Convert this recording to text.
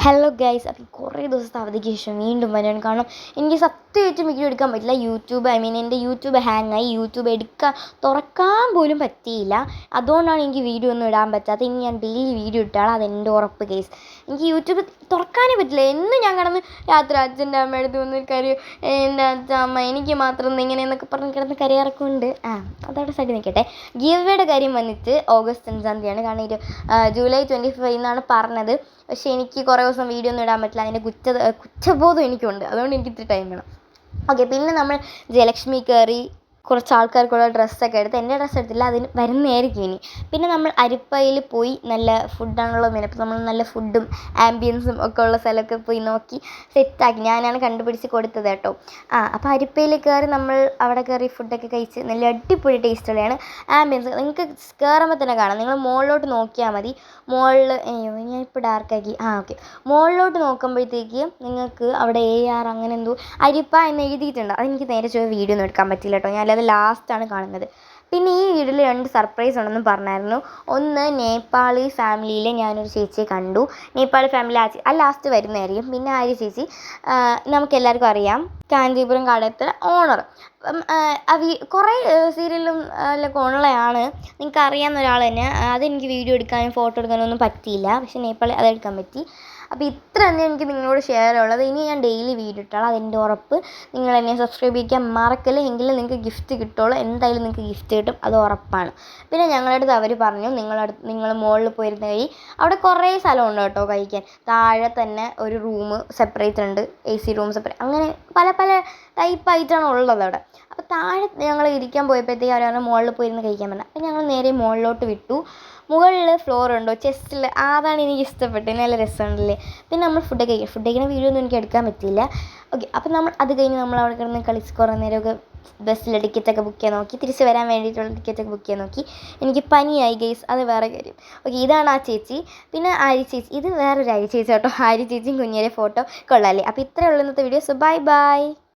Hello guys, അപ്പോൾ കുറേ ദിവസത്തെ അവധിക്ക് ശേഷം വീണ്ടും വരാൻ. കാരണം എനിക്ക് സത്യമായിട്ടും വീഡിയോ എടുക്കാൻ പറ്റില്ല. എൻ്റെ യൂട്യൂബ് ഹാങ്ങായി. യൂട്യൂബ് തുറക്കാൻ പോലും പറ്റിയില്ല. അതുകൊണ്ടാണ് എനിക്ക് വീഡിയോ ഒന്നും ഇടാൻ പറ്റാത്തത്. ഇനി ഞാൻ ഡെയിലി വീഡിയോ ഇട്ടാൽ അതെൻ്റെ ഉറപ്പ് ഗൈസ്. എനിക്ക് യൂട്യൂബ് തുറക്കാനേ പറ്റില്ല. എന്നും ഞാൻ കിടന്ന് രാത്രി അച്ഛൻ്റെ അമ്മ അടുത്ത് വന്ന് കരയും. എൻ്റെ അമ്മ എനിക്ക് മാത്രം ഇങ്ങനെയെന്നൊക്കെ പറഞ്ഞ് കിടന്ന് കരയാറൊക്കെ ഉണ്ട്. അതവിടെ സൈഡിൽ നിൽക്കട്ടെ. ഗീവയുടെ കാര്യം വന്നിട്ട് ഓഗസ്റ്റ് 5-ാം തീയതിയാണ്. കാരണം ജൂലൈ 25 എന്നാണ് പറഞ്ഞത്. പക്ഷേ എനിക്ക് കുറേ ദിവസം വീഡിയോ ഒന്നും ഇടാൻ പറ്റില്ല. അതിൻ്റെ കുറ്റബോധം എനിക്കുണ്ട്. അതുകൊണ്ട് എനിക്ക് ഇത്തിരി ടൈം വേണം. ഓക്കെ, പിന്നെ നമ്മൾ ജയലക്ഷ്മി കയറി കുറച്ച് ആൾക്കാർക്കുള്ള ഡ്രസ്സൊക്കെ എടുത്ത്. എൻ്റെ ഡ്രസ്സ് എടുത്തില്ല, അതിന് വരുന്നതായിരിക്കും ഇനി. പിന്നെ നമ്മൾ അരിപ്പയിൽ പോയി നല്ല ഫുഡാണുള്ള മെയിൻ. അപ്പോൾ നമ്മൾ നല്ല ഫുഡും ആംബിയൻസും ഒക്കെ ഉള്ള സ്ഥലമൊക്കെ പോയി നോക്കി സെറ്റാക്കി. ഞാനാണ് കണ്ടുപിടിച്ച് കൊടുത്തത് കേട്ടോ. അപ്പോൾ അരിപ്പയിൽ കയറി നമ്മൾ അവിടെ കയറി ഫുഡൊക്കെ കഴിച്ച് നല്ല അടിപൊളി ടേസ്റ്റുള്ളതാണ്. ആംബിയൻസ് നിങ്ങൾക്ക് കയറുമ്പോൾ തന്നെ കാണാം. നിങ്ങൾ മുകളിലോട്ട് നോക്കിയാൽ മതി. മുകളിൽ ഞാനിപ്പോൾ ഡാർക്കാക്കി. ഓക്കെ, മുകളിലോട്ട് നോക്കുമ്പോഴത്തേക്ക് നിങ്ങൾക്ക് അവിടെ AR അങ്ങനെ എന്തോ അരിപ്പ എന്ന് എഴുതിയിട്ടുണ്ട്. അതെനിക്ക് നേരെ വീഡിയോ ഒന്നും എടുക്കാൻ പറ്റില്ല കേട്ടോ. ഞാനത് ലാസ്റ്റാണ് കാണുന്നത്. പിന്നെ ഈ വീഡിയോയിൽ 2 സർപ്രൈസ് ഉണ്ടെന്ന് പറഞ്ഞായിരുന്നു. ഒന്ന്, നേപ്പാളി ഫാമിലിയിലെ ഞാനൊരു ചേച്ചിയെ കണ്ടു. നേപ്പാളി ഫാമിലി ലാസ്റ്റ് വരുന്നതായിരിക്കും. പിന്നെ ആര്യ ചേച്ചി നമുക്കെല്ലാവർക്കും അറിയാം, കാഞ്ചീപുരം കടയത്തെ ഓണർ. കുറേ സീരിയലും അതിലൊക്കെ ഉള്ളതാണ്. നിങ്ങൾക്ക് അറിയാവുന്ന ഒരാൾ തന്നെ. അതെനിക്ക് വീഡിയോ എടുക്കാനും ഫോട്ടോ എടുക്കാനും ഒന്നും പറ്റിയില്ല. പക്ഷേ നേപ്പാളി അതെടുക്കാൻ പറ്റി. അപ്പോൾ ഇത്ര തന്നെ എനിക്ക് നിങ്ങളോട് ഷെയർ ഉള്ളത്. ഇനി ഞാൻ ഡെയിലി വീഡിയോ ഇട്ടാൽ അതിൻ്റെ ഉറപ്പ്. നിങ്ങൾ എന്നെ സബ്സ്ക്രൈബ് ചെയ്യാൻ മറക്കല്ല. എങ്കിലും നിങ്ങൾക്ക് ഗിഫ്റ്റ് കിട്ടുള്ളൂ. എന്തായാലും നിങ്ങൾക്ക് ഗിഫ്റ്റ് കിട്ടും, അത് ഉറപ്പാണ്. പിന്നെ ഞങ്ങളുടെ അടുത്ത് അവർ പറഞ്ഞു, നിങ്ങൾ മുകളിൽ പോയിരുന്ന വഴി അവിടെ കുറേ സ്ഥലമുണ്ട് കേട്ടോ കഴിക്കാൻ. താഴെ തന്നെ ഒരു റൂം സെപ്പറേറ്റ് ഉണ്ട്, AC റൂം സെപ്പറേറ്റ്, അങ്ങനെ പല പല ടൈപ്പായിട്ടാണ് ഉള്ളത് അവിടെ. അപ്പോൾ താഴെ ഞങ്ങൾ ഇരിക്കാൻ പോയപ്പോഴത്തേക്ക് അവർ പറഞ്ഞു മുകളിൽ പോയിരുന്ന് കഴിക്കാൻ പറഞ്ഞു. അപ്പോൾ ഞങ്ങൾ നേരെ മുകളിലോട്ട് വിട്ടു. മുകളിൽ ഫ്ലോറുണ്ടോ ചെസ്റ്റിൽ, അതാണ് എനിക്ക് ഇഷ്ടപ്പെട്ടത്. നല്ല രസമുണ്ടല്ലേ. പിന്നെ നമ്മൾ ഫുഡ് കഴിക്കുന്ന വീഡിയോ ഒന്നും എനിക്ക് എടുക്കാൻ പറ്റിയില്ല. ഓക്കെ, അപ്പോൾ നമ്മൾ അത് കഴിഞ്ഞ് നമ്മൾ അവിടെ കിടന്ന് കളിച്ച് കുറേ നേരമൊക്കെ ബസ്സിലെ ടിക്കറ്റൊക്കെ ബുക്ക് ചെയ്യാൻ നോക്കി. തിരിച്ച് വരാൻ വേണ്ടിയിട്ടുള്ള ടിക്കറ്റൊക്കെ ബുക്ക് ചെയ്യാൻ നോക്കി. എനിക്ക് പനിയായി ഗൈസ്, അത് വേറെ കാര്യം. ഓക്കെ, ഇതാണ് ആ ചേച്ചി. പിന്നെ ആര്യ ചേച്ചി, ഇത് വേറൊരു ആര്യ ചേച്ചി കേട്ടോ. ആര്യ ചേച്ചിയും കുഞ്ഞിയുടെ ഫോട്ടോ കൊള്ളാമല്ലേ. അപ്പോൾ ഇത്രയേ ഉള്ളൂ ഇന്നത്തെ വീഡിയോ. So bye bye.